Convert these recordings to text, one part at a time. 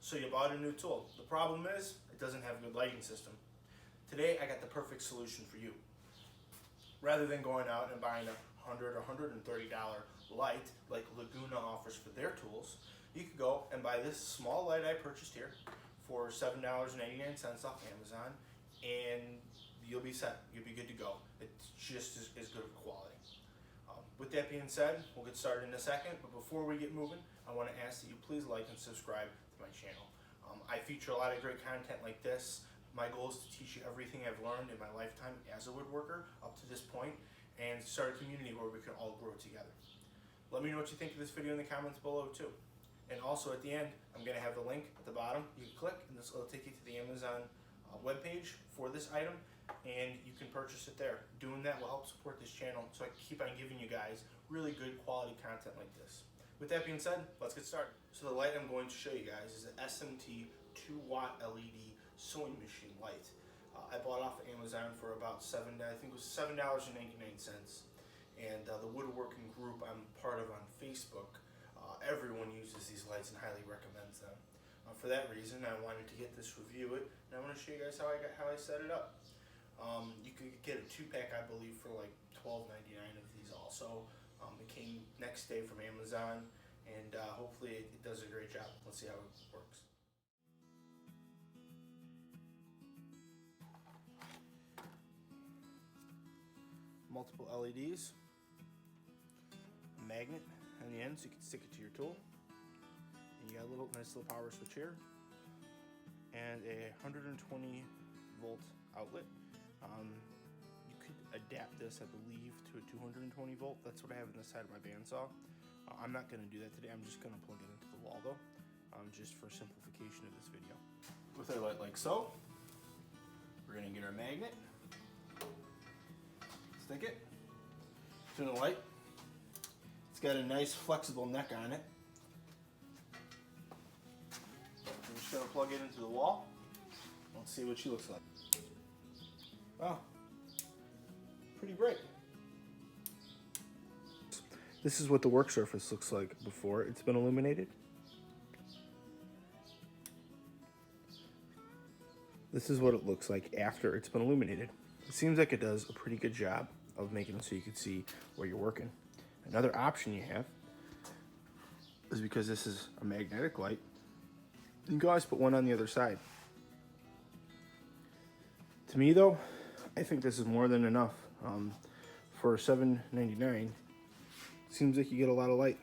So you bought a new tool. The problem is, it doesn't have a good lighting system. Today, I got the perfect solution for you. Rather than going out and buying a $100 or $130 light like Laguna offers for their tools, you could go and buy this small light I purchased here for $7.99 off Amazon, and you'll be set. You'll be good to go. It's just as good of quality. With that being said, we'll get started in a second, but before we get moving, I want to ask that you please like and subscribe to my channel. I feature a lot of great content like this. My goal is to teach you everything I've learned in my lifetime as a woodworker up to this point and start a community where we can all grow together. Let me know what you think of this video in the comments below too. And also at the end, I'm going to have the link at the bottom. You can click and this will take you to the Amazon webpage for this item, and you can purchase it there. Doing that will help support this channel so I can keep on giving you guys really good quality content like this. With that being said, let's get started. So the light I'm going to show you guys is an SMT 2-watt LED sewing machine light. I bought it off of Amazon for about $7.99. And the woodworking group I'm part of on Facebook, everyone uses these lights and highly recommends them. For that reason, I wanted to review it, and I want to show you guys how I set it up. You could get a 2-pack, I believe, for like $12.99 of these also. It came next day from Amazon, and hopefully it does a great job. Let's see how it works. Multiple LEDs, a magnet on the end so you can stick it to your tool, and you got a nice little power switch here, and a 120 volt outlet. You could adapt this, I believe, to a 220 volt. That's what I have on the side of my bandsaw. I'm not going to do that today. I'm just going to plug it into the wall though, just for simplification of this video. With our light like so, we're going to get our magnet, stick it to the light. It's got a nice flexible neck on it. I'm just going to plug it into the wall. Let's see what she looks like. Wow, pretty bright. This is what the work surface looks like before it's been illuminated. This is what it looks like after it's been illuminated. It seems like it does a pretty good job of making it so you can see where you're working. Another option you have is, because this is a magnetic light, you can always put one on the other side. To me though, I think this is more than enough. For $7.99, seems like you get a lot of light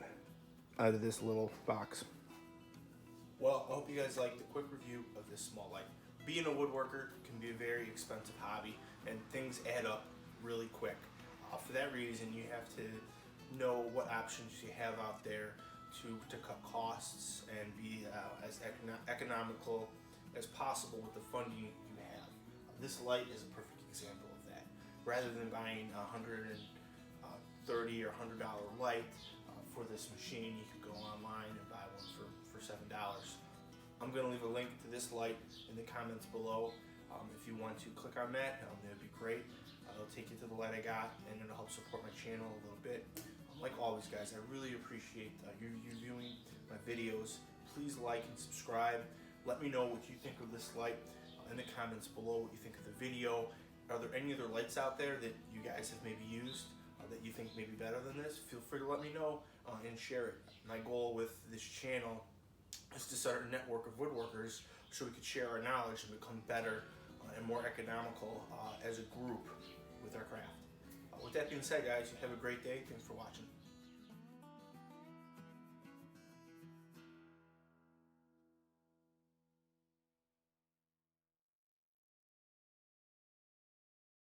out of this little box. Well, I hope you guys liked the quick review of this small light. Being a woodworker can be a very expensive hobby, and things add up really quick. For that reason, you have to know what options you have out there to cut costs and be as economical as possible with the funding you have. This light is a perfect example of that. Rather than buying a $130 or $100 light for this machine, you could go online and buy one for $7. I'm going to leave a link to this light in the comments below. If you want to click on that, that would be great. It'll take you to the light I got, and it'll help support my channel a little bit. Like always, guys, I really appreciate you viewing my videos. Please like and subscribe. Let me know what you think of this light in the comments below, what you think of the video. Are there any other lights out there that you guys have maybe used that you think may be better than this? Feel free to let me know and share it. My goal with this channel is to start a network of woodworkers so we could share our knowledge and become better and more economical as a group with our craft. With that being said, guys, you have a great day. Thanks for watching.